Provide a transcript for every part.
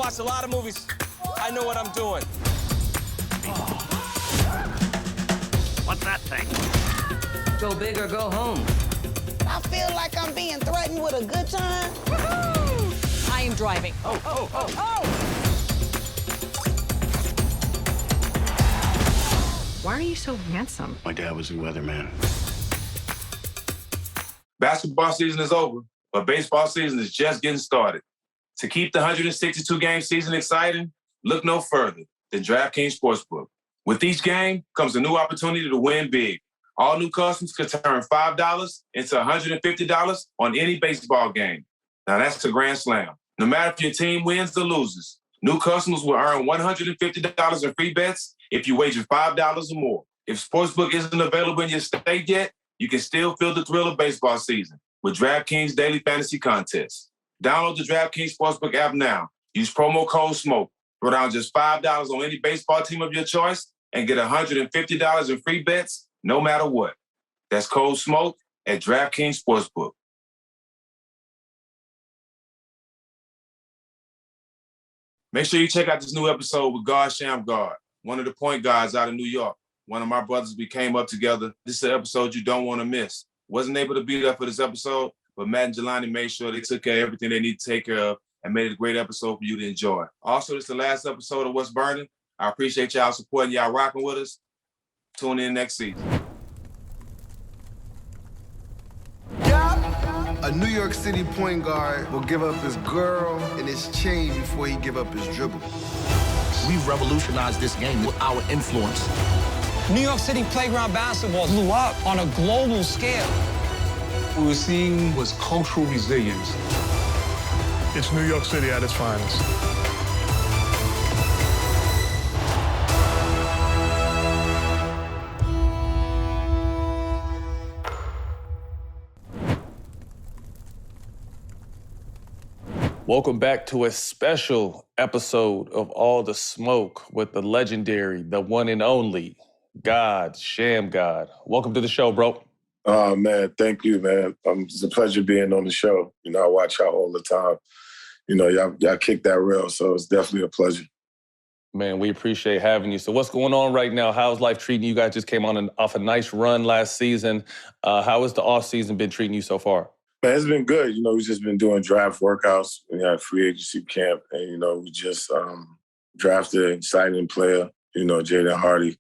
watched a lot of movies. I know what I'm doing. What's that thing? Go big or go home. I feel like I'm being threatened with a good time. I am driving. Oh. Why are you so handsome? My dad was a weatherman. Basketball season is over, but baseball season is just getting started. To keep the 162-game season exciting, look no further than DraftKings Sportsbook. With each game comes a new opportunity to win big. All new customers can turn $5 into $150 on any baseball game. Now that's a grand slam. No matter if your team wins or loses, new customers will earn $150 in free bets if you wager $5 or more. If Sportsbook isn't available in your state yet, you can still feel the thrill of baseball season with DraftKings Daily Fantasy Contests. Download the DraftKings Sportsbook app now. Use promo code SMOKE. Throw down just $5 on any baseball team of your choice and get $150 in free bets no matter what. That's code SMOKE at DraftKings Sportsbook. Make sure you check out this new episode with God Shammgod, one of the point guards out of New York. One of my brothers, we came up together. This is an episode you don't want to miss. Wasn't able to be there for this episode, but Matt and Jelani made sure they took care of everything they need to take care of and made it a great episode for you to enjoy. Also, this is the last episode of What's Burning. I appreciate y'all supporting, y'all rocking with us. Tune in next season. A New York City point guard will give up his girl and his chain before he give up his dribble. We revolutionized this game with our influence. New York City playground basketball blew up on a global scale. What we were seeing was cultural resilience. It's New York City at its finest. Welcome back to a special episode of All the Smoke with the legendary, the one and only, God Shammgod. Welcome to the show, bro. Oh, man, thank you, man. It's a pleasure being on the show. You know, I watch y'all all the time. You know, y'all kick that real, so it's definitely a pleasure. Man, we appreciate having you. So what's going on right now? How's life treating you? You guys just came off a nice run last season. How has the offseason been treating you so far? Man, it's been good. You know, we've just been doing draft workouts. We had free agency camp, and, you know, we just drafted an exciting player, you know, Jaden Hardy.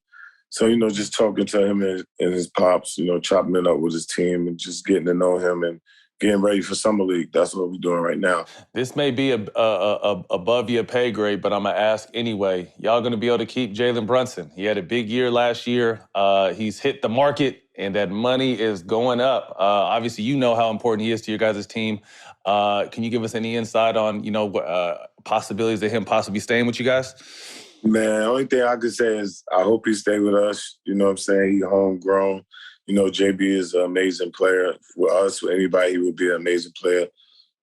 So, you know, just talking to him and his pops, you know, chopping it up with his team and just getting to know him and getting ready for Summer League. That's what we're doing right now. This may be above your pay grade, but I'm going to ask anyway. Y'all going to be able to keep Jalen Brunson? He had a big year last year. He's hit the market, and that money is going up. Obviously, you know how important he is to your guys' team. Can you give us any insight on, you know, possibilities of him possibly staying with you guys? Man, the only thing I could say is I hope he stay with us. You know what I'm saying? He homegrown. You know, JB is an amazing player. With us, with anybody, he would be an amazing player.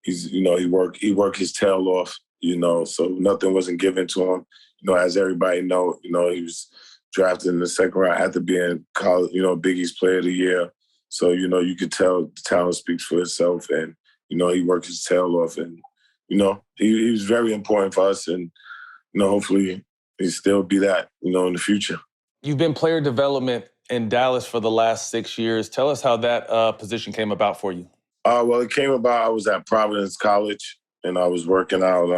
He's, you know, he worked his tail off, you know, so nothing wasn't given to him. You know, as everybody know, you know, he was drafted in the second round after being college, you know, Big East Player of the Year. So, you know, you could tell the talent speaks for itself. And, you know, he worked his tail off. And, you know, he was very important for us. And, you know, hopefully he still be that, you know, in the future. You've been player development in Dallas for the last 6 years. Tell us how that position came about for you. Well, it came about, I was at Providence College, and I was working out,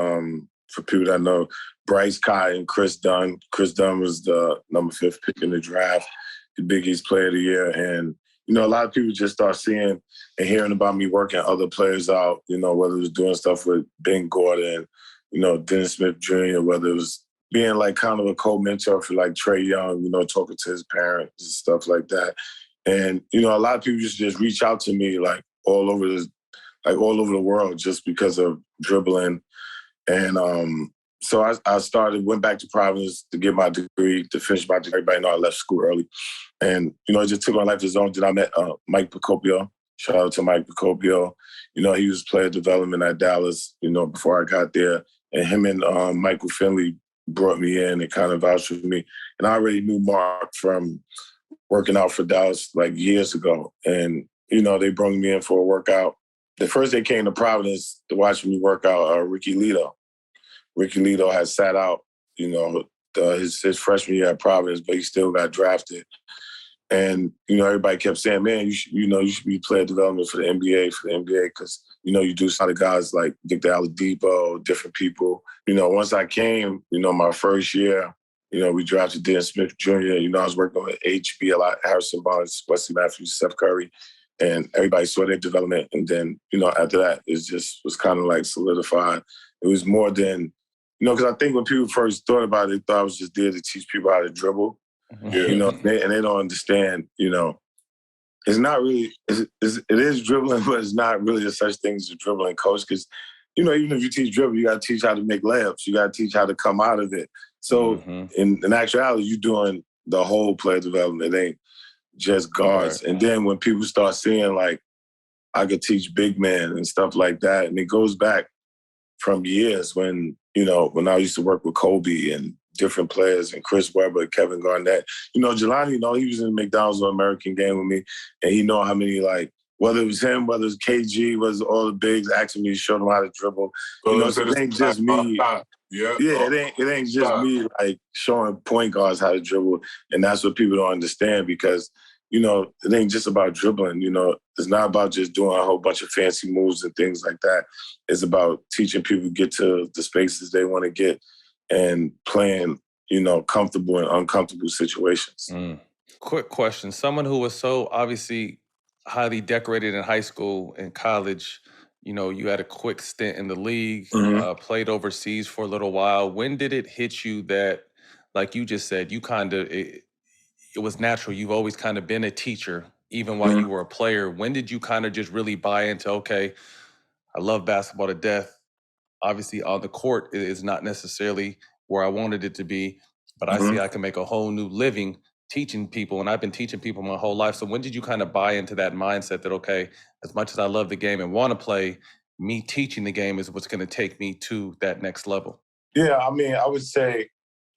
for people that know, Bryce Kai and Chris Dunn. Chris Dunn was the number 5th pick in the draft, the Big East Player of the Year. And, you know, a lot of people just start seeing and hearing about me working other players out, you know, whether it was doing stuff with Ben Gordon, you know, Dennis Smith Jr., whether it was being like kind of a co-mentor for like Trae Young, you know, talking to his parents and stuff like that. And, you know, a lot of people just reach out to me like all over the world just because of dribbling. And so I went back to Providence to get my degree, to finish my degree. Everybody know I left school early. And, you know, it just took my life to his own. Then I met Mike Procopio. Shout out to Mike Procopio. You know, he was player development at Dallas, you know, before I got there. And him and Michael Finley brought me in and kind of vouched for me. And I already knew Mark from working out for Dallas like years ago. And, you know, they brought me in for a workout. The first they came to Providence to watch me work out, Ricky Lito Ricky Lito had sat out, his freshman year at Providence, but he still got drafted. And, everybody kept saying, man, you should be player development for the NBA, because, you do a lot of guys like Victor Oladipo, different people. Once I came, my first year, we drafted Dan Smith Jr. I was working with HB a lot, Harrison Barnes, Wesley Matthews, Steph Curry, and everybody saw their development. And then, after that, it just was kind of like solidified. It was more than, because I think when people first thought about it, they thought I was just there to teach people how to dribble. Yeah. And they don't understand, it's not really, it is dribbling, but it's not really a such thing as a dribbling coach. Because, even if you teach dribble, you got to teach how to make layups. You got to teach how to come out of it. So in actuality, you're doing the whole player development. It ain't just guards. Right. And then when people start seeing, like, I could teach big men and stuff like that, and it goes back from years when I used to work with Kobe and different players and Chris Webber, Kevin Garnett. Jelani, he was in the McDonald's All-American game with me, and he know how many, like, whether it was him, whether it was KG, whether it was all the bigs asking me to show them how to dribble. So it ain't just me. Yeah, it ain't just me, like, showing point guards how to dribble, and that's what people don't understand because, it ain't just about dribbling. It's not about just doing a whole bunch of fancy moves and things like that. It's about teaching people to get to the spaces they want to get and playing, comfortable and uncomfortable situations. Quick question. Someone who was so obviously highly decorated in high school and college, you had a quick stint in the league, played overseas for a little while. When did it hit you that, like you just said, you kind of, it was natural. You've always kind of been a teacher, even while you were a player. When did you kind of just really buy into, okay, I love basketball to death. Obviously, on the court, it is not necessarily where I wanted it to be, but I see I can make a whole new living teaching people, and I've been teaching people my whole life. So when did you kind of buy into that mindset that, okay, as much as I love the game and want to play, me teaching the game is what's going to take me to that next level? Yeah, I mean, I would say,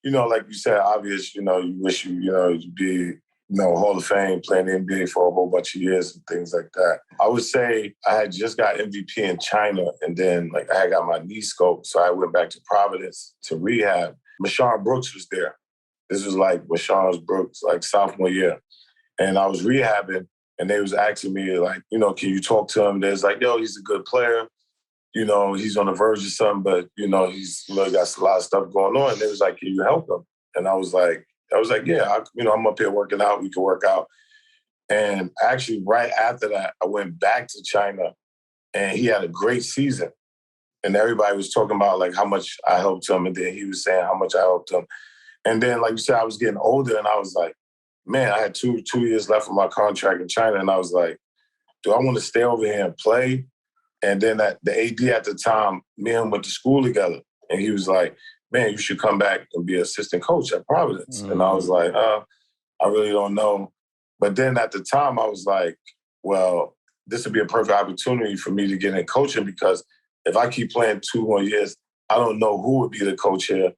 like you said, obvious, you wish you'd be, Hall of Fame, playing the NBA for a whole bunch of years and things like that. I would say I had just got MVP in China, and then, like, I had got my knee scoped, so I went back to Providence to rehab. Mashawn Brooks was there. This was like Mashawn Brooks, like, sophomore year. And I was rehabbing, and they was asking me, like, can you talk to him? There's like, he's a good player. He's on the verge of something, but, he's got a lot of stuff going on. And they was like, can you help him? And I was like, yeah, I'm up here working out. We can work out. And actually, right after that, I went back to China, and he had a great season. And everybody was talking about, like, how much I helped him. And then he was saying how much I helped him. And then, like you said, I was getting older, and I was like, man, I had two years left of my contract in China. And I was like, do I want to stay over here and play? And then the AD at the time, me and him went to school together. And he was like, man, you should come back and be an assistant coach at Providence. And I was like, I really don't know. But then at the time, I was like, well, this would be a perfect opportunity for me to get in coaching, because if I keep playing 2 more years, I don't know who would be the coach here.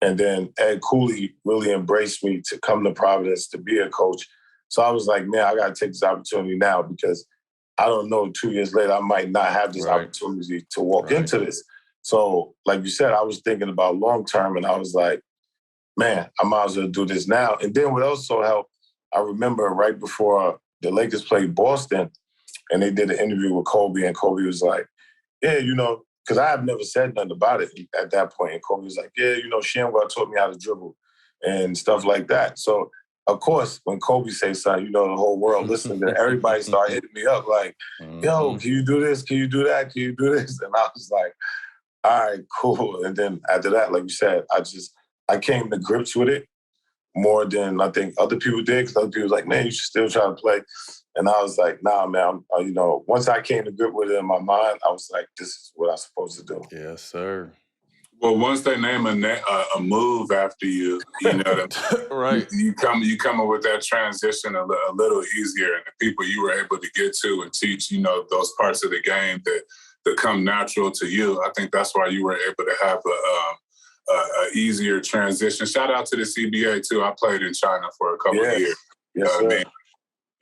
And then Ed Cooley really embraced me to come to Providence to be a coach. So I was like, man, I got to take this opportunity now, because I don't know, 2 years later, I might not have this opportunity to walk into this. So, like you said, I was thinking about long-term, and I was like, man, I might as well do this now. And then what also helped, I remember right before the Lakers played Boston, and they did an interview with Kobe, and Kobe was like, yeah, because I have never said nothing about it at that point. And Kobe was like, yeah, Shammgod taught me how to dribble and stuff like that. So, of course, when Kobe says something, the whole world listened, and everybody started hitting me up like, yo, can you do this? Can you do that? Can you do this? And I was like, all right, cool. And then after that, like you said, I came to grips with it more than I think other people did, because other people was like, man, you should still try to play. And I was like, nah, man, once I came to grip with it in my mind, I was like, this is what I'm supposed to do. Yes, sir. Well, once they name a move after you, right, you come up with that transition a little easier, and the people you were able to get to and teach, those parts of the game that come natural to you. I think that's why you were able to have a easier transition. Shout out to the CBA too. I played in China for a couple of years. You know what I mean?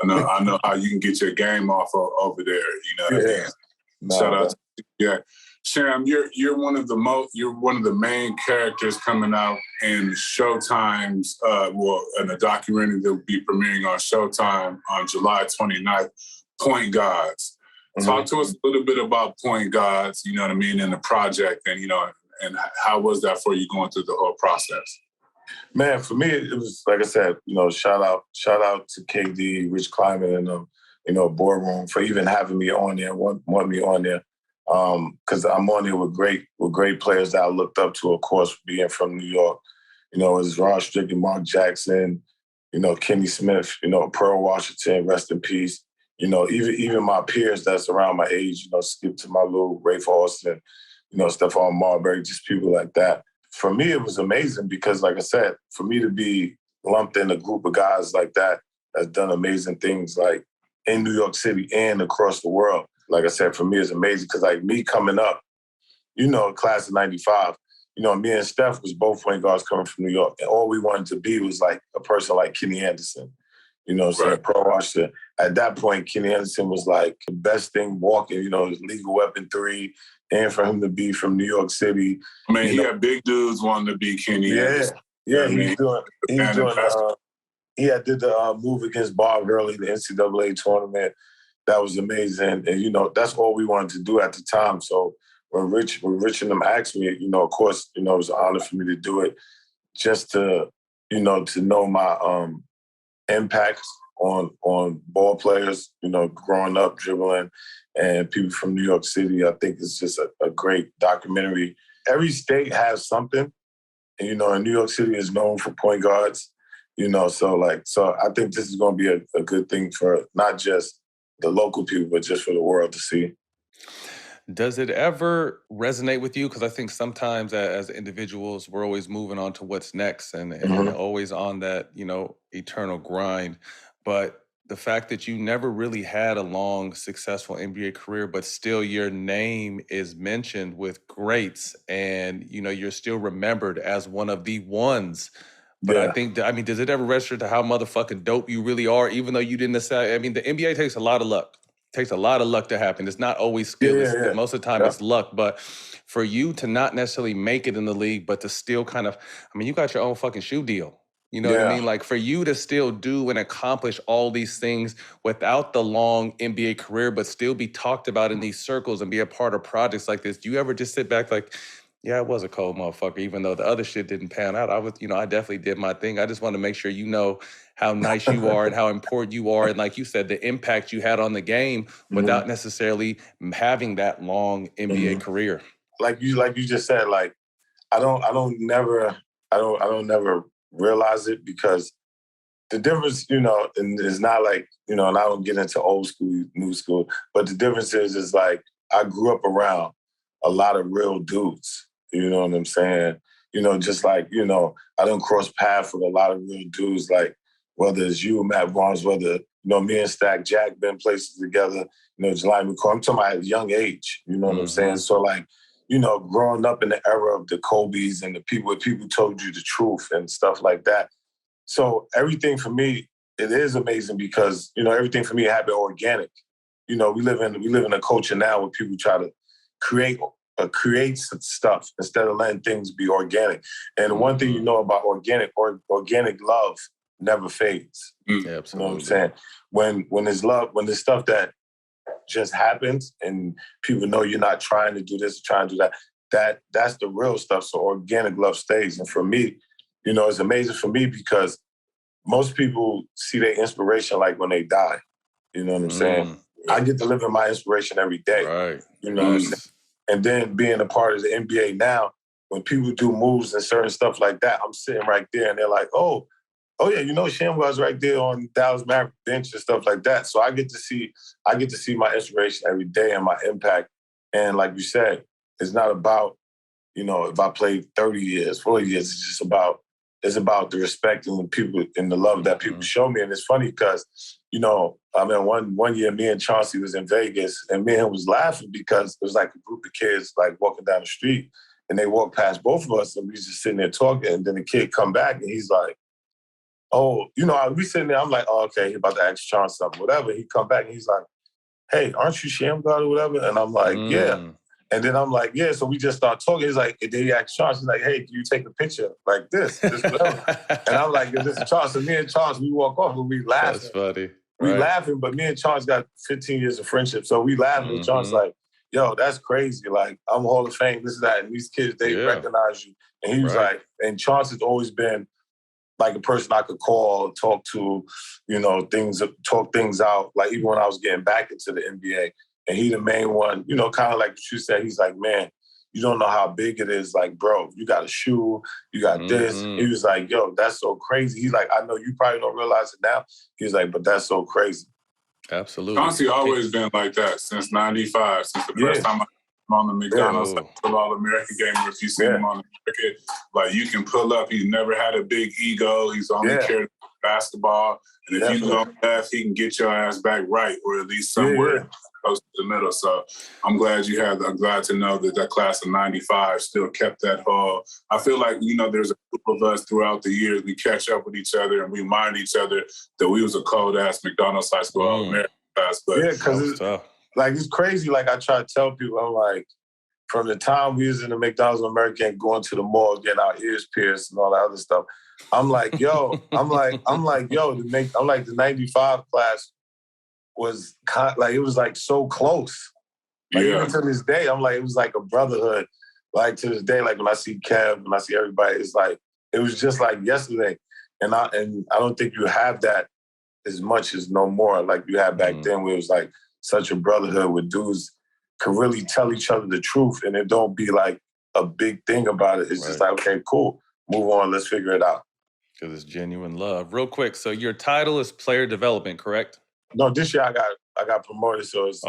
I know how you can get your game off over there. You know what I mean? Shout out to the CBA. Sham, you're one of the main characters coming out in Showtime's in a documentary that will be premiering on Showtime on July 29th, Point Gods. Talk to us a little bit about Point Gods, you know what I mean, and the project, and and how was that for you going through the whole process? Man, for me, it was, like I said, shout out to KD, Rich Kleiman, and Boardroom for even having me on there, want me on there. Because I'm on there with great players that I looked up to, of course, being from New York. It was Rod Strickland, Mark Jackson, Kenny Smith, Pearl Washington, rest in peace. Even my peers that's around my age, Skip to my little Rafe Austin, Stephon Marbury, just people like that. For me, it was amazing because, like I said, for me to be lumped in a group of guys like that that's done amazing things, like in New York City and across the world, like I said, for me, it's amazing because, like, me coming up, class of 95, me and Steph was both point guards coming from New York. And all we wanted to be was, like, a person like Kenny Anderson, right. Pro Washington. At that point, Kenny Anderson was, like, the best thing walking, his Lethal Weapon 3, and for him to be from New York City. I mean, he had big dudes wanting to be Kenny Anderson. Yeah, he did the move against Bob Hurley, the NCAA tournament. That was amazing. And, that's all we wanted to do at the time. So when Rich and them asked me, of course, it was an honor for me to do it just to know my impacts on ball players, growing up, dribbling, and people from New York City. I think it's just a great documentary. Every state has something, and, and New York City is known for point guards, so I think this is going to be a good thing for not just the local people, but just for the world to see. Does it ever resonate with you? Because I think sometimes as individuals, we're always moving on to what's next and always on that, eternal grind. But the fact that you never really had a long, successful NBA career, but still your name is mentioned with greats and, you're still remembered as one of the ones. But yeah. I think, does it ever register to how motherfucking dope you really are, even though you didn't necessarily, the NBA takes a lot of luck. It takes a lot of luck to happen. It's not always skill. Yeah. Most of the time it's luck. But for you to not necessarily make it in the league, but to still kind of, you got your own fucking shoe deal. You know what I mean? Like for you to still do and accomplish all these things without the long NBA career, but still be talked about in these circles and be a part of projects like this, do you ever just sit back like, yeah, I was a cold motherfucker, even though the other shit didn't pan out. I definitely did my thing. I just want to make sure you know how nice you are and how important you are. And like you said, the impact you had on the game without necessarily having that long NBA career. Like you just said, like, I don't never realize it because the difference, and it's not like, and I don't get into old school, new school, but the difference is like, I grew up around a lot of real dudes. You know what I'm saying? Just like, I don't cross paths with a lot of real dudes, like whether it's you, Matt Barnes, whether, me and Stack Jack been places together, Jelani McCoy. I'm talking about at a young age, you know what I'm saying? So like, growing up in the era of the Kobe's and the people told you the truth and stuff like that. So everything for me, it is amazing because, everything for me happened organic. We live in a culture now where people try to create stuff instead of letting things be organic. And the one thing about organic love never fades. Yeah, absolutely. You know what I'm saying? When there's love, when there's stuff that just happens and people know you're not trying to do this, trying to do that, that's the real stuff. So organic love stays. And for me, it's amazing for me because most people see their inspiration like when they die. You know what I'm saying? I get to live in my inspiration every day. Right. You know what I'm saying? And then being a part of the NBA now, when people do moves and certain stuff like that, I'm sitting right there and they're like, oh yeah, Shammgod's right there on Dallas Maverick bench and stuff like that. So I get to see my inspiration every day and my impact. And like you said, it's not about, if I played 30 years, 40 years, it's about the respect and the people and the love that people show me. And it's funny because, one year me and Chauncey was in Vegas and me and him was laughing because it was like a group of kids like walking down the street and they walked past both of us and we was just sitting there talking. And then the kid come back and he's like, oh, we sitting there. I'm like, oh, okay, he about to ask Chauncey something, whatever. He come back and he's like, hey, aren't you Shammgod or whatever? And I'm like, yeah. And then I'm like, yeah, so we just start talking. He's like, and then he asked Charles, he's like, hey, can you take a picture like this whatever. And I'm like, yo, this is Charles. So me and Charles, we walk off and we laughing. That's funny. We right. laughing, but me and Charles got 15 years of friendship. So we laughing and Charles like, yo, that's crazy. Like, I'm Hall of Fame, this is that. And these kids, they recognize you. And he was like, and Charles has always been like a person I could call, talk to, you know, talk things out. Like even when I was getting back into the NBA. And he the main one, you know, kind of like you said, he's like, man, you don't know how big it is. Like, bro, you got a shoe, you got this. He was like, yo, that's so crazy. He's like, I know you probably don't realize it now. He's like, but that's so crazy. Absolutely. Chauncey always been like that since 95, since the first time I on the McDonald's All-American game, or if you see him on the cricket, like you can pull up. He's never had a big ego. He's only cared about basketball. And if you go left, he can get your ass back right, or at least somewhere close to the middle. So I'm glad I'm glad to know that class of 95 still kept that whole. I feel like, you know, there's a group of us throughout the years, we catch up with each other and we remind each other that we was a cold-ass McDonald's high school All-American class. But because it's crazy. Like I try to tell people, I'm like, from the time we was in the McDonald's All-American, going to the mall, getting our ears pierced and all that other stuff, I'm like, yo, the 95 class was it was like so close. Like even to this day, I'm like, it was like a brotherhood. Like to this day, like when I see Kev, when I see everybody, it's like, it was just like yesterday. And I don't think you have that as much as no more like you had back then, where it was like such a brotherhood where dudes could really tell each other the truth and it don't be like a big thing about it. It's just like, okay, cool, move on, let's figure it out. Because it's genuine love. Real quick, so your title is player development, correct? No, this year I got promoted, so it's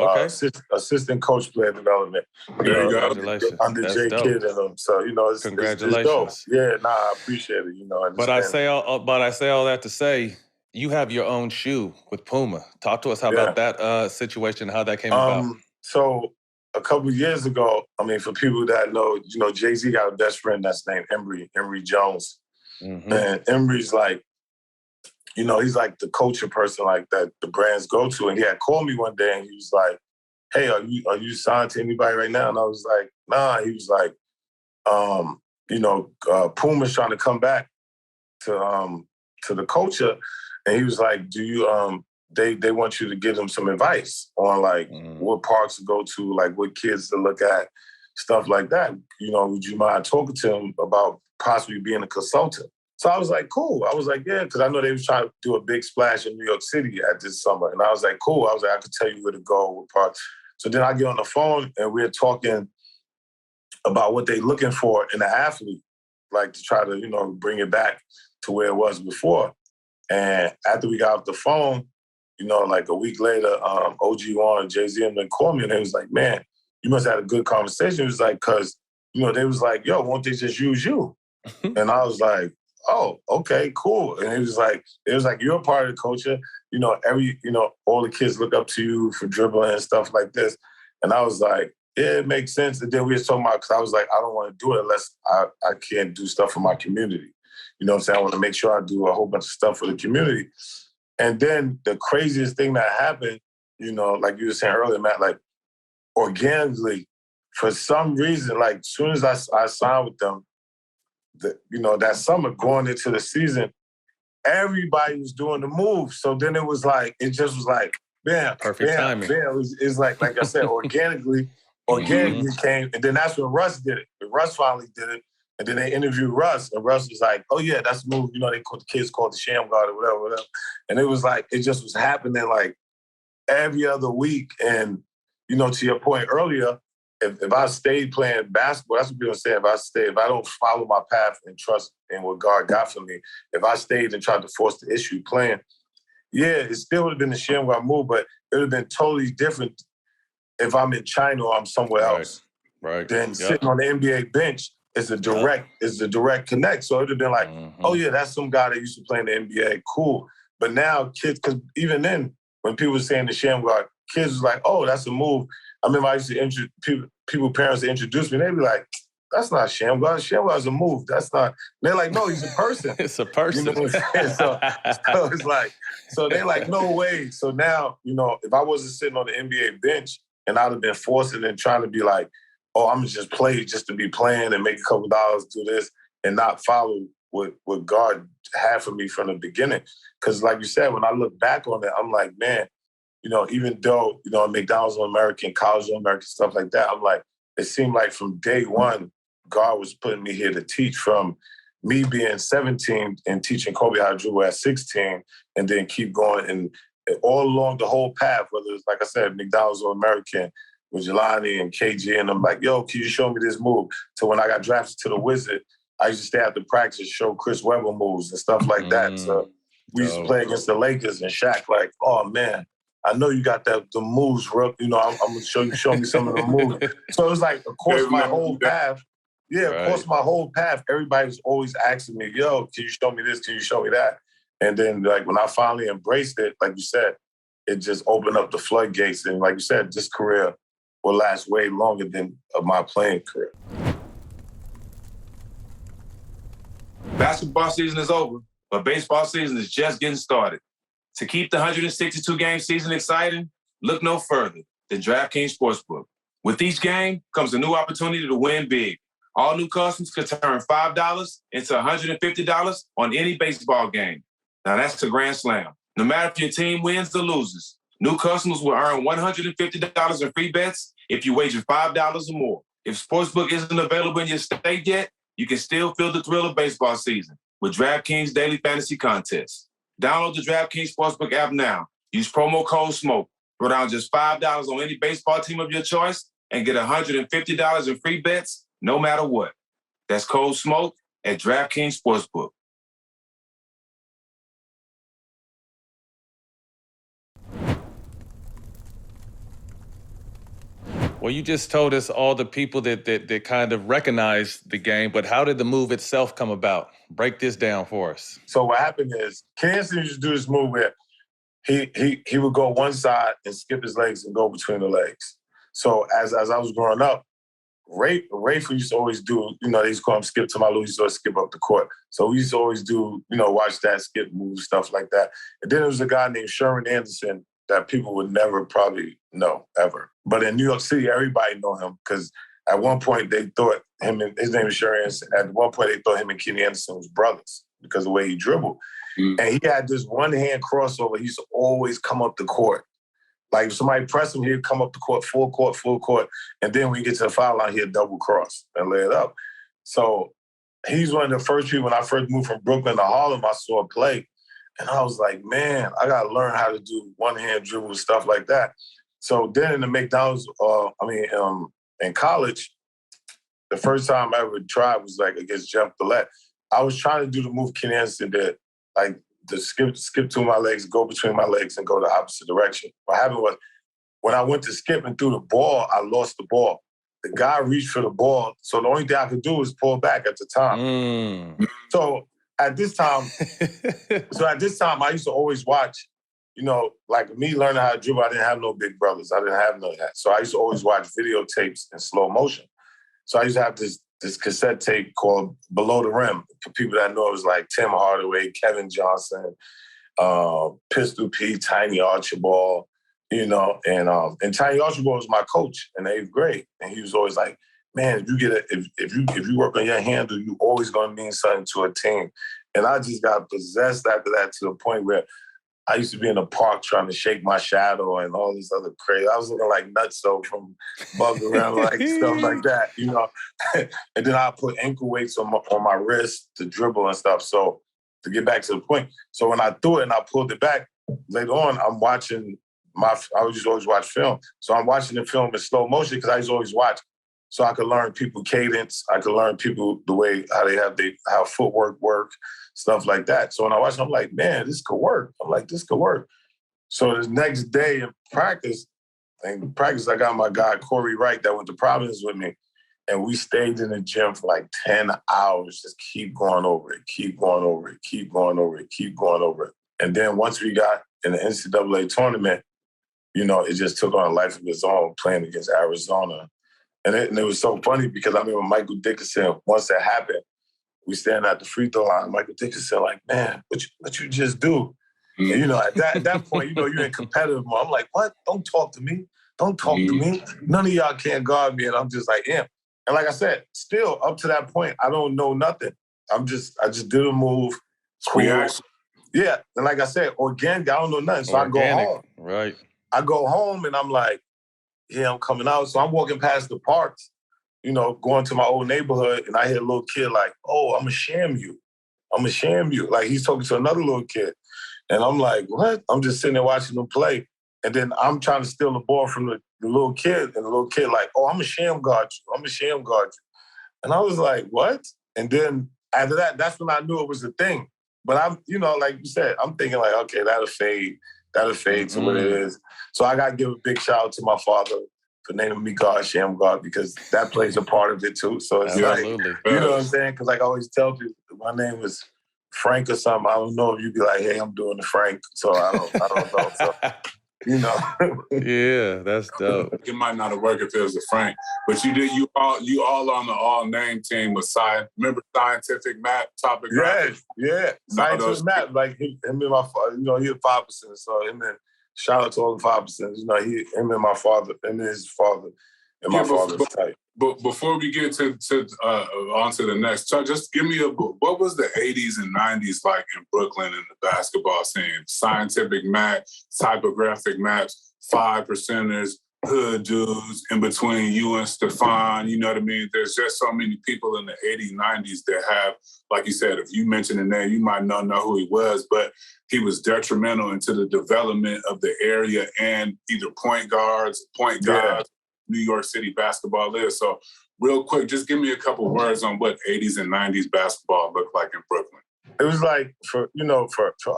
assistant coach player development. There you go. Congratulations. Under That's Jay dope. Kidd and them. So, you know, it's Congratulations. It's dope. Yeah, I appreciate it, you know. But I say all that to say, you have your own shoe with Puma. Talk to us about that situation, how that came about. So a couple of years ago, I mean, for people that know, you know, Jay-Z got a best friend that's named Emory Jones. And Emory's like, you know, he's like the culture person like that the brands go to. And he had called me one day and he was like, hey, are you signed to anybody right now? And I was like, nah. He was like, you know, Puma's trying to come back to the culture. And he was like, do you, they want you to give them some advice on like what parks to go to, like what kids to look at, stuff like that. You know, would you mind talking to him about possibly being a consultant? So I was like, cool. I was like, yeah, because I know they was trying to do a big splash in New York City at this summer. And I was like, cool. I was like, I could tell you where to go, what parks. So then I get on the phone and we're talking about what they're looking for in an athlete, like to try to, you know, bring it back to where it was before. And after we got off the phone, you know, like a week later, OG1 and Jay-Z and then called me and they was like, man, you must have had a good conversation. It was like, because, you know, they was like, yo, won't they just use you? And I was like, oh, okay, cool. And it was like, you're a part of the culture. You know, all the kids look up to you for dribbling and stuff like this. And I was like, yeah, it makes sense. And then we were talking about, because I was like, I don't want to do it unless I can't do stuff for my community. You know what I'm saying? I want to make sure I do a whole bunch of stuff for the community. And then the craziest thing that happened, you know, like you were saying earlier, Matt, like organically, for some reason, like as soon as I signed with them, you know, that summer going into the season, everybody was doing the move. So then it was like, it just was like, bam, perfect timing. Bam. It's like I said, organically came. And then that's when Russ did it. Russ finally did it. And then they interviewed Russ, and Russ was like, oh yeah, that's the move. You know, the kids called the Shammgod or whatever. And it was like, it just was happening like every other week. And, you know, to your point earlier, if I stayed playing basketball, that's what people say. If I don't follow my path and trust in what God got for me, if I stayed and tried to force the issue playing, yeah, it still would have been the Shammgod move, but it would have been totally different if I'm in China or I'm somewhere else. Right. Then sitting on the NBA bench is a direct connect. So it would have been like, oh yeah, that's some guy that used to play in the NBA. Cool. But now kids, because even then, when people were saying the Shammgod, kids was like, oh, that's a move. I remember I used to parents to introduce me, they'd be like, that's not Shammgod. Shammgod's a move. That's not. They're like, no, he's a person. It's a person. You know what I'm saying? So it's like, so they're like, no way. So now, you know, if I wasn't sitting on the NBA bench and I'd have been forcing and trying to be like, oh, I'm just play just to be playing and make a couple dollars, do this, and not follow what God had for me from the beginning. Because like you said, when I look back on it, I'm like, man, even though, McDonald's All-American, College All-American, stuff like that, I'm like, it seemed like from day one, God was putting me here to teach, from me being 17 and teaching Kobe how to dribble at 16, and then keep going. And all along the whole path, whether it's, like I said, McDonald's All-American with Jelani and KG, and I'm like, yo, can you show me this move? So when I got drafted to the Wizard, I used to stay after practice, show Chris Webber moves and stuff like that. So we used to play against the Lakers, and Shaq like, oh, man, I know you got the moves, Rook. I'm going to show me some of the moves. So it was like, of course, my whole path. Yeah, of course, my whole path, everybody was always asking me, yo, can you show me this? Can you show me that? And then, like, when I finally embraced it, like you said, it just opened up the floodgates. And like you said, this career will last way longer than my playing career. Basketball season is over, but baseball season is just getting started. To keep the 162-game season exciting, look no further than DraftKings Sportsbook. With each game comes a new opportunity to win big. All new customers could turn $5 into $150 on any baseball game. Now that's a grand slam. No matter if your team wins or loses, new customers will earn $150 in free bets if you wager $5 or more. If Sportsbook isn't available in your state yet, you can still feel the thrill of baseball season with DraftKings Daily Fantasy Contests. Download the DraftKings Sportsbook app now. Use promo code SMOKE. Throw down just $5 on any baseball team of your choice and get $150 in free bets no matter what. That's code SMOKE at DraftKings Sportsbook. Well, you just told us all the people that kind of recognized the game, but how did the move itself come about? Break this down for us. So what happened is, Kansas used to do this move where he would go one side and skip his legs and go between the legs. So as I was growing up, Rafe used to always do, they used to call him Skip to my Lou, he used to skip up the court. So we used to always do, watch that skip move, stuff like that. And then there was a guy named Sherman Anderson that people would never probably know, ever. But in New York City, everybody know him because at one point they thought his name is Sherman Anderson, at one point they thought him and Kenny Anderson was brothers because of the way he dribbled. And he had this one-hand crossover. He used to always come up the court. Like if somebody pressed him, he'd come up the court, full court. And then when you get to the foul line, he'd double cross and lay it up. So he's one of the first people, when I first moved from Brooklyn to Harlem, I saw play. And I was like, man, I got to learn how to do one-hand dribble, stuff like that. So then in the McDonald's, in college, the first time I ever tried was like against Jeff Gillette. I was trying to do the move Kenny Anderson did, like the skip to my legs, go between my legs, and go the opposite direction. What happened was, when I went to skip and threw the ball, I lost the ball. The guy reached for the ball, so the only thing I could do was pull back at the time. So at this time, I used to always watch, like me learning how to dribble, I didn't have no big brothers. I didn't have none of that. So I used to always watch videotapes in slow motion. So I used to have this cassette tape called Below the Rim. For people that know, it was like Tim Hardaway, Kevin Johnson, Pistol Pete, Tiny Archibald, and Tiny Archibald was my coach in the 8th grade. And he was always like, man, if you work on your handle, you always gonna mean something to a team. And I just got possessed after that to the point where I used to be in the park trying to shake my shadow and all this other crazy. I was looking like Nutso from Bug Around, like stuff like that, And then I put ankle weights on my wrist to dribble and stuff. So to get back to the point, so when I threw it and I pulled it back, later on I'm watching I would just always watch film. So I'm watching the film in slow motion because I used to always watch. So I could learn people cadence. I could learn people the way how footwork work, stuff like that. So when I watch it, I'm like, man, this could work. So the next day in practice, I got my guy, Corey Wright, that went to Providence with me. And we stayed in the gym for like 10 hours, just keep going over it. And then once we got in the NCAA tournament, it just took on a life of its own playing against Arizona. And it was so funny because I remember Michael Dickinson, once that happened, we stand at the free throw line. Michael Dickinson like, man, what you just do? And, at that point, you're in competitive mode. I'm like, what? Don't talk to me. Don't talk to me. None of y'all can't guard me. And I'm just like, yeah. And like I said, still up to that point, I don't know nothing. I just did a move. Cool. Yeah. And like I said, organic, I don't know nothing. So I go home. Right. I go home and I'm like, yeah, I'm coming out. So I'm walking past the parks, you know, going to my old neighborhood, and I hear a little kid like, oh, I'm gonna sham you. I'm gonna sham you. Like, he's talking to another little kid. And I'm like, what? I'm just sitting there watching them play. And then I'm trying to steal the ball from the little kid. And the little kid like, oh, I'm gonna sham guard you. I'm gonna sham guard you. And I was like, what? And then after that, that's when I knew it was a thing. But I'm, you know, like you said, I'm thinking like, okay, that'll fade to what it is. So I got to give a big shout out to my father for naming me God Shammgod, because that plays a part of it too. So it's like, you know what I'm saying? Because like I always tell people, my name was Frank or something. I don't know if you'd be like, hey, I'm doing the Frank. So I don't know. So, you know. Yeah, that's dope. It might not have worked if it was a Frank, but you all on the all-name team with remember Scientific Matt, topographic? Yeah. Scientific Matt, like him and my father, you know, he had 5%. So him and shout out to all the 5%. You know, him and my father, him and his father, and my father's tight. But before we get to on to the next, just give me what was the 80s and 90s like in Brooklyn in the basketball scene? Scientific Matt, typographic maps, 5%ers, hood dudes in between you and Stefan, you know what I mean? There's just so many people in the 80s, 90s that have, like you said, if you mention the name, you might not know who he was, but he was detrimental into the development of the area and either point guards, New York City basketball is. So real quick, just give me a couple words on what 80s and 90s basketball looked like in Brooklyn. It was like, for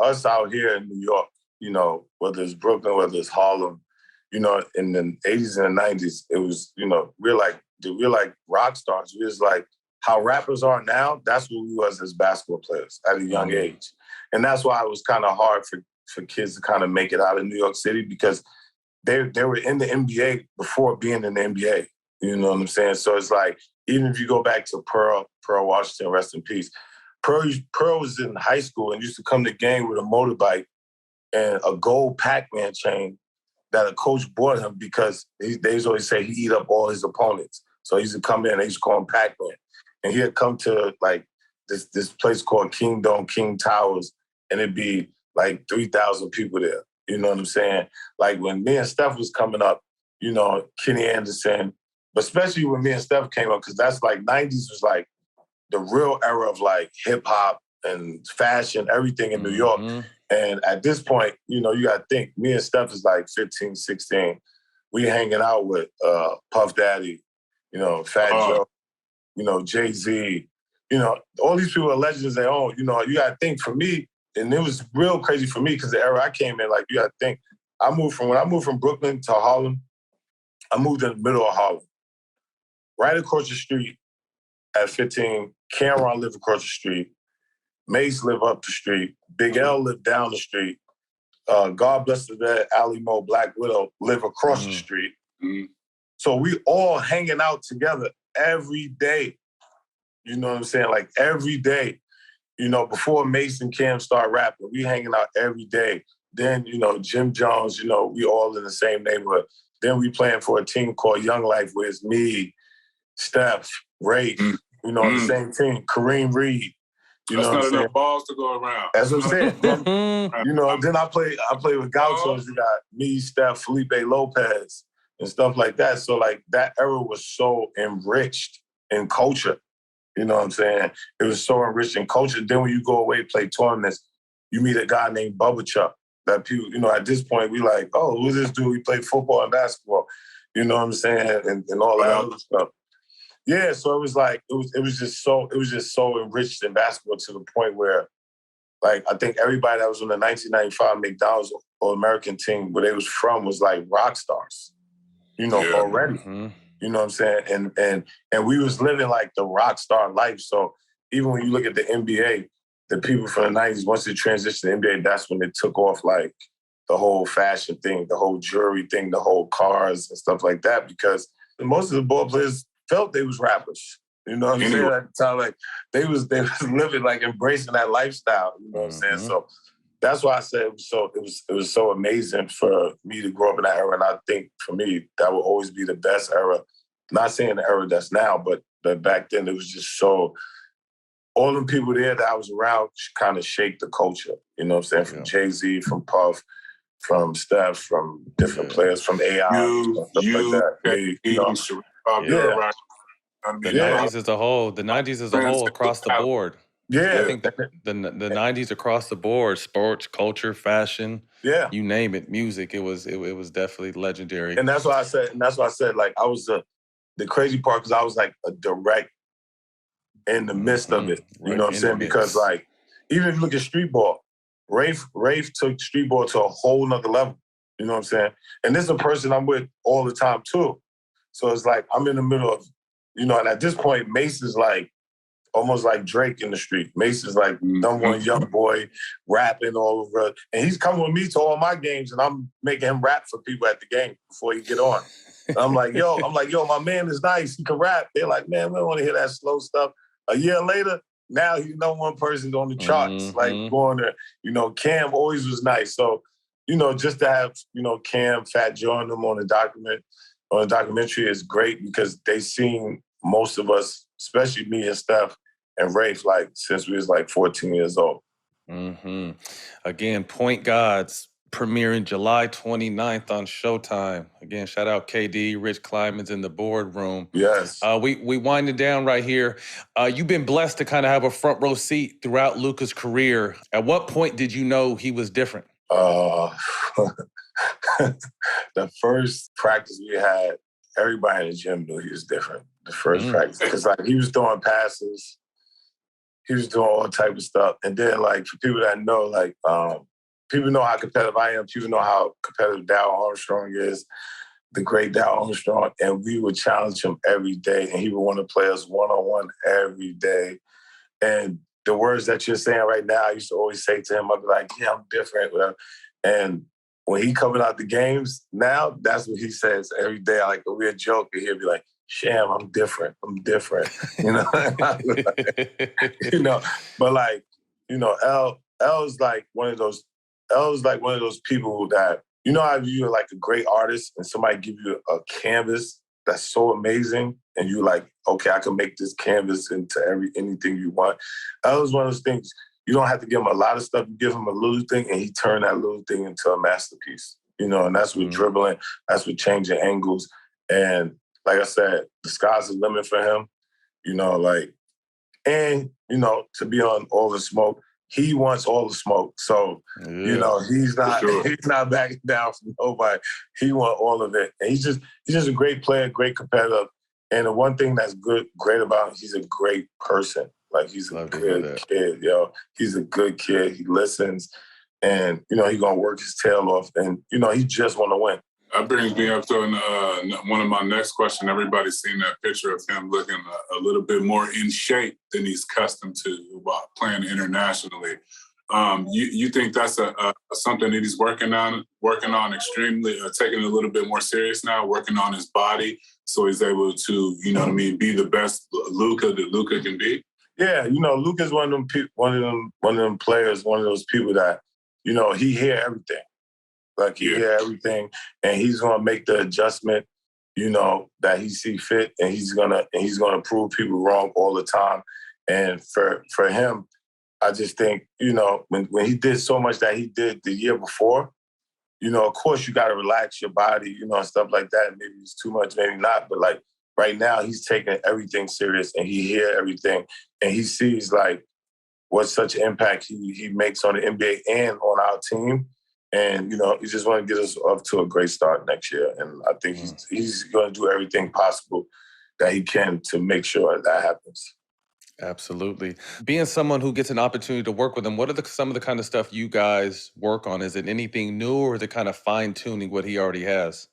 us out here in New York, you know, whether it's Brooklyn, whether it's Harlem, you know, in the 80s and the 90s, it was, you know, we're like rock stars. We was like how rappers are now, that's what we was as basketball players at a young age. And that's why it was kind of hard for kids to kind of make it out of New York City, because they were in the NBA before being in the NBA. You know what I'm saying? So it's like, even if you go back to Pearl Washington, rest in peace, Pearl was in high school and used to come to game with a motorbike and a gold Pac-Man chain that a coach bought him because they used to always say he eat up all his opponents. So he used to come in, they used to call him Pac-Man. And he had come to like this place called King Towers, and it'd be like 3,000 people there. You know what I'm saying? Like when me and Steph was coming up, you know, Kenny Anderson, but especially when me and Steph came up, because that's like 90s was like the real era of like hip hop and fashion, everything in New York. And at this point, you know, you got to think, me and Steph is like 15, 16. We hanging out with Puff Daddy, you know, Fat Joe, you know, Jay-Z, you know, all these people are legends they own. You know, you got to think for me, and it was real crazy for me because the era I came in, like, you got to think, when I moved from Brooklyn to Harlem, I moved in the middle of Harlem. Right across the street at 15, Cameron lived across the street. Mace lived up the street. Big L lived down the street. God bless the dead, Ali Mo, Black Widow, live across the street. So we all hanging out together every day. You know what I'm saying? Like every day. You know, before Mace and Cam start rapping, we hanging out every day. Then, you know, Jim Jones, you know, we all in the same neighborhood. Then we playing for a team called Young Life, where it's me, Steph, Ray, you know, on the same team, Kareem Reed. You That's know not what I'm enough saying? balls to go around. That's what I'm saying. Then, you know, then I play with Gauchos. You got me, Steph, Felipe Lopez, and stuff like that. So like that era was so enriched in culture. You know what I'm saying? It was so enriched in culture. Then when you go away, play tournaments, you meet a guy named Bubba Chuck. That people, you know, at this point, we like, oh, who's this dude? We played football and basketball. You know what I'm saying? And all that other stuff. Yeah, so it was like, it was just so enriched in basketball to the point where, like, I think everybody that was on the 1995 McDonald's All-American team, where they was from, was like rock stars, you know, already. You know what I'm saying? And we was living like the rock star life. So even when you look at the NBA, the people from the 90s, once they transitioned to the NBA, that's when it took off like the whole fashion thing, the whole jewelry thing, the whole cars and stuff like that, because most of the ball players felt they was rappers. You know what I'm saying? At the time, like they was living, like embracing that lifestyle. You know what I'm saying? So that's why I said it was so amazing for me to grow up in that era. And I think for me, that will always be the best era. Not saying the era that's now, but back then it was just so, all them people there that I was around kind of shaped the culture. You know what I'm saying? From Jay-Z, from Puff, from Steph, from different players, from AI, stuff like that. The 90s as a whole, across the board. Yeah. I think the 90s across the board, sports, culture, fashion, you name it, music, it was definitely legendary. And that's why I said, like, I was the crazy part, because I was like a direct in the midst of it. You know what I'm saying? Because like, even if you look at street ball, Rafe took street ball to a whole nother level. You know what I'm saying? And this is a person I'm with all the time too. So it's like, I'm in the middle of, and at this point, Mace is like, almost like Drake in the street. Mace is like number one young boy rapping all over. And he's coming with me to all my games, and I'm making him rap for people at the game before he get on. And I'm like, yo, my man is nice. He can rap. They're like, man, we don't want to hear that slow stuff. A year later, now he's number one person on the charts. Like going there, Cam always was nice. So, just to have, Cam, Fat Joe and them on the documentary is great, because they seen most of us, especially me and Steph and Rafe, like since we was like 14 years old. Again, Point Gods premiering July 29th on Showtime. Again, shout out KD, Rich Kleiman's in the boardroom. Yes. We winding down right here. You've been blessed to kind of have a front row seat throughout Luka's career. At what point did you know he was different? The first practice we had, everybody in the gym knew he was different. The first practice, because like he was throwing passes, he was doing all type of stuff. And then like for people that know, like people know how competitive I am. People know how competitive Dow Armstrong is, the great Dow Armstrong. And we would challenge him every day, and he would want to play us one-on-one every day. And the words that you're saying right now, I used to always say to him, I'd be like, yeah, I'm different. And when he coming out the games now, that's what he says every day. Like a weird joke, and he'll be like, Sham, I'm different. But like, L is like one of those people that, how you're like a great artist and somebody give you a canvas that's so amazing, and you like, okay, I can make this canvas into anything you want. L is one of those things, you don't have to give him a lot of stuff, you give him a little thing, and he turned that little thing into a masterpiece. And that's with dribbling, that's with changing angles. And like I said, the sky's the limit for him, to be on All the Smoke. He wants all the smoke. So, he's not backing down from nobody. He wants all of it. And he's just a great player, great competitor. And the one thing that's great about him, he's a great person. Like he's a good kid, He's a good kid. He listens, and, he's going to work his tail off. And, he just want to win. That brings me up to one of my next questions. Everybody's seen that picture of him looking a little bit more in shape than he's accustomed to while playing internationally. You think that's something that he's working on extremely, taking it a little bit more serious now, working on his body so he's able to, be the best Luka that Luka can be? Yeah, Luka's one of them players, one of those people that, he hear everything. Like he hear everything, and he's gonna make the adjustment, that he see fit, and he's gonna prove people wrong all the time. And for him, I just think, when he did so much that he did the year before, of course you gotta relax your body, and stuff like that. Maybe it's too much, maybe not, but like right now he's taking everything serious, and he hear everything, and he sees like what such impact he makes on the NBA and on our team. And, he just want to get us off to a great start next year. And I think he's going to do everything possible that he can to make sure that happens. Absolutely. Being someone who gets an opportunity to work with him, what are some of the kind of stuff you guys work on? Is it anything new, or is it kind of fine-tuning what he already has?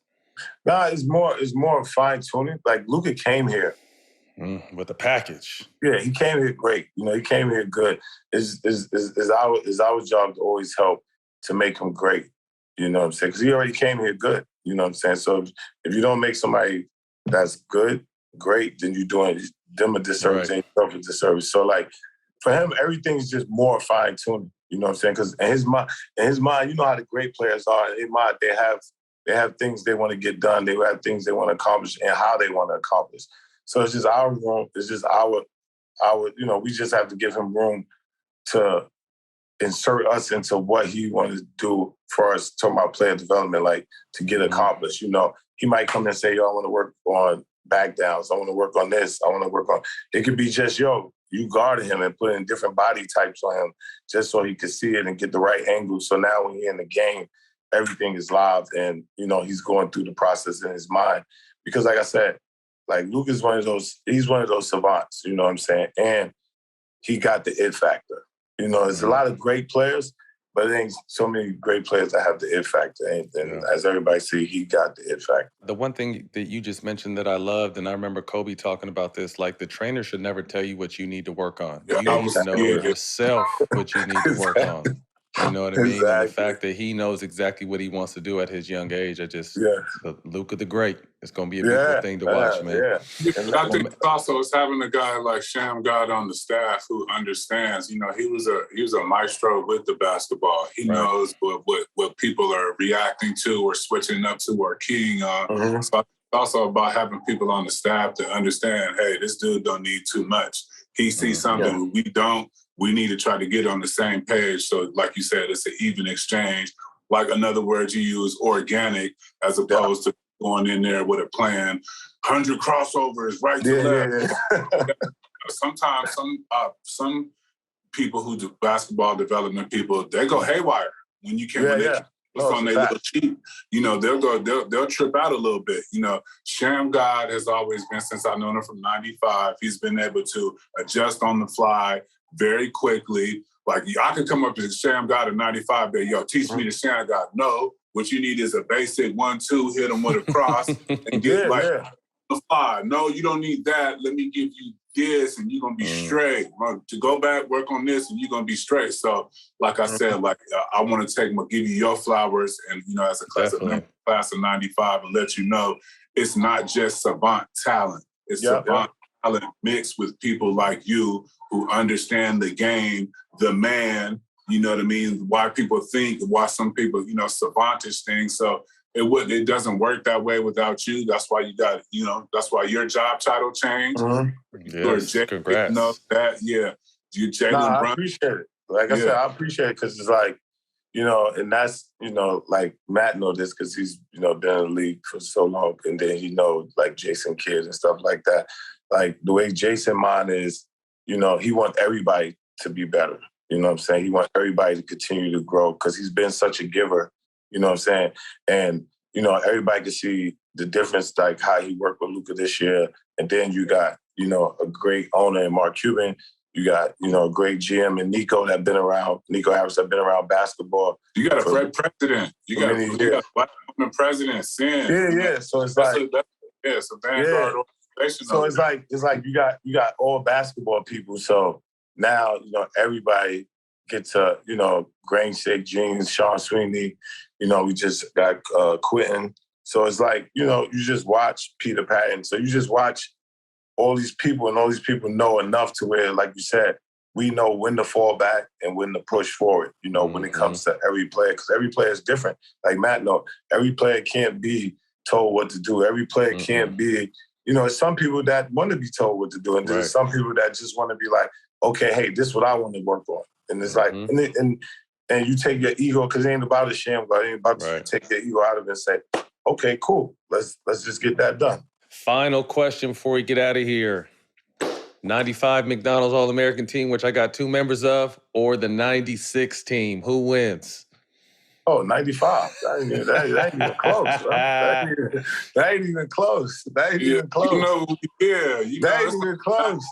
Nah, it's more fine-tuning. Like, Luka came here. With the package. Yeah, he came here great. He came here good. It's our job to always help to make him great, you know what I'm saying? Because he already came here good, you know what I'm saying? So if you don't make somebody that's good, great, then you're doing them a disservice and yourself a disservice. So like, for him, everything's just more fine-tuned. You know what I'm saying? Because in his mind, you know how the great players are. In his mind, they have things they want to get done. They have things they want to accomplish and how they want to accomplish. So it's just our room. It's just our. We just have to give him room to insert us into what he wanted to do for us, talking about player development, like to get accomplished. You know, he might come and say, yo, I want to work on back downs. I want to work on this. I want to work on, it could be just, yo, you guarded him and put in different body types on him just so he could see it and get the right angle. So now when he's in the game, everything is live and, you know, he's going through the process in his mind. Because like I said, like Luke is he's one of those savants, you know what I'm saying? And he got the it factor. You know, there's a lot of great players, but there ain't so many great players that have the it factor. And as everybody see, he got the it factor. The one thing that you just mentioned that I loved, and I remember Kobe talking about this, like the trainer should never tell you what you need to work on. You need to know yourself what you need to work on. You know what I mean? Exactly. And the fact that he knows exactly what he wants to do at his young age, Luka the Great. It's going to be a beautiful thing to watch, man. Yeah. I think also it's having a guy like Shammgod on the staff who understands. You know, he was a maestro with the basketball. He knows what people are reacting to or switching up to or keying on. So it's also about having people on the staff to understand, hey, this dude don't need too much. He sees something we don't. We need to try to get on the same page. So like you said, it's an even exchange. Like another word you use, organic, as opposed to going in there with a plan. 100 crossovers, right to left. Sometimes some people who do basketball development people, they go haywire when you can. On their little cheat, you know, they'll trip out a little bit. You know, Shammgod has always been, since I've known him from '95, he's been able to adjust on the fly very quickly. Like I could come up to Shammgod in '95, but yo, teach me the Shammgod. No, what you need is a basic 1-2, hit him with a cross and get the fly. No, you don't need that. Let me give you this, and you're gonna be straight. To go back, work on this, and you're gonna be straight. So, like I said, like I want to give you your flowers, and you know, as a class of '95, and let you know it's not just savant talent. It's savant talent mixed with people like you who understand the game, the man. You know what I mean? Why people think, why some people, you know, savantish things. So it doesn't work that way without you. That's why you got, you know, that's why your job title changed. Yes, congrats. You know, that, you Jalen Brunson. I appreciate it. Like I said, I appreciate it because it's like, you know, and that's, you know, like Matt know this because he's, you know, been in the league for so long, and then he knows like Jason Kidd and stuff like that. Like the way Jason mine is, you know, he wants everybody to be better. You know what I'm saying? He wants everybody to continue to grow because he's been such a giver. You know what I'm saying? And, you know, everybody can see the difference, like how he worked with Luka this year. And then you got, you know, a great owner in Mark Cuban. You got, you know, a great GM and Nico Harris that been around basketball. You got a great president. You got a black woman president, Sin. Yeah. So it's like, it's a vanguard organization. So it's like you got all basketball people. So now, you know, everybody get to, you know, Grain Shake Jeans, Sean Sweeney, you know, we just got Quentin. So it's like, you know, you just watch Peter Patton. So you just watch all these people, and all these people know enough to where, like you said, we know when to fall back and when to push forward, you know, when it comes to every player, because every player is different. Like Matt know, every player can't be told what to do. Every player can't be, you know, there's some people that want to be told what to do, and there's some people that just want to be like, okay, hey, this is what I want to work on. And it's like, and you take your ego, because it ain't about a Shammgod, it ain't about to take your ego out of it and say, okay, cool, let's just get that done. Final question before we get out of here. 95 McDonald's All-American team, which I got 2 members of, or the 96 team, who wins? Oh, 95. That ain't even close. That ain't even close. That ain't even close. You know, that ain't even close.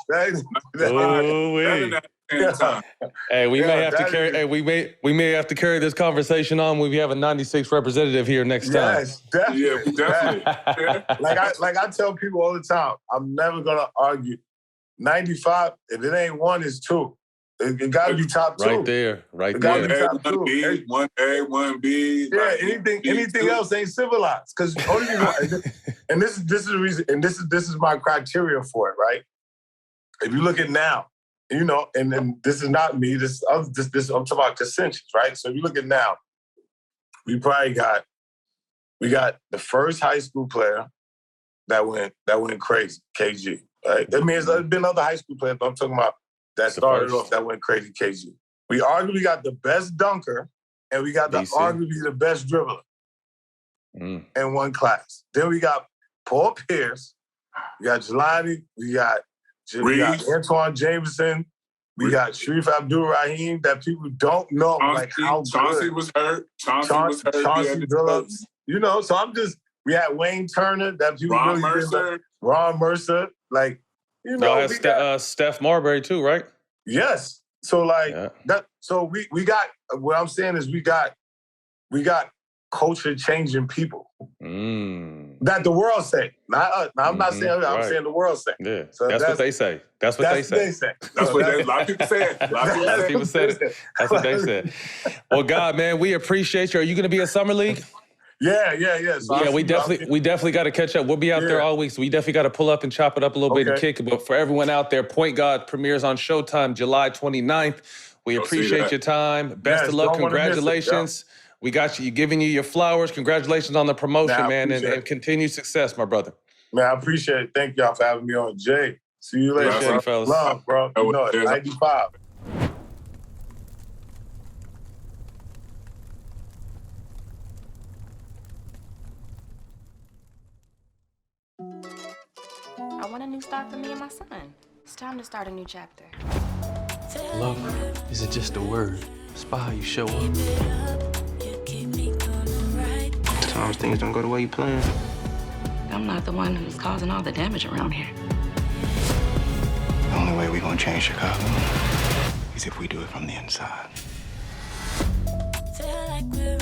Hey, we may have to carry. Hey, we may have to carry this conversation on when we have a 96 representative here next time. Yes, definitely. Yeah, definitely. Like I tell people all the time, I'm never gonna argue. 95. If it ain't 1, it's 2. It got to be top 2. Right there. It got to be top 2. 1A, 1B. Yeah, anything else ain't civilized. Because only reason, and this is the reason, and this is my criteria for it, right? If you look at now, You know, and then this is not me. This I'm talking about consensus, right? So if you look at now, we got the first high school player that went crazy, KG. Right? I mean, there's been other high school players, but I'm talking about that started off that went crazy, KG. We arguably got the best dunker, and we got arguably the best dribbler in one class. Then we got Paul Pierce, we got Jelani, we got Antoine Jameson, we got Sharif Abdul-Rahim that people don't know how good. Chauncey was hurt. Chauncey Billups. You know, so we had Wayne Turner that people Ron really Mercer. didn't know. Ron Mercer. Like, you know. Y'all had Steph Marbury too, right? Yes. So that. So we got, what I'm saying is we got culture changing people. That the world say. Not us. Now, I'm not saying that. I'm saying the world say. Yeah. So that's what they say. That's what they say. That's what a lot of people said. A lot of people said it. That's what they said. Well, God, man, we appreciate you. Are you going to be at Summer League? Yeah. So we definitely got to catch up. We'll be out there all week, so we definitely got to pull up and chop it up a little bit and kick it. But for everyone out there, Point God premieres on Showtime July 29th. We appreciate your time. Best of luck. Congratulations. We got you. Giving you your flowers. Congratulations on the promotion, man, and continued success, my brother. Man, I appreciate it. Thank y'all for having me on. Jay, see you later. Appreciate you, fellas. Love, bro. You know it. 95. I want a new start for me and my son. It's time to start a new chapter. Love isn't just a word. It's by how you show up. Sometimes things don't go the way you plan. I'm not the one who's causing all the damage around here. The only way we're gonna change Chicago is if we do it from the inside. Feel like we're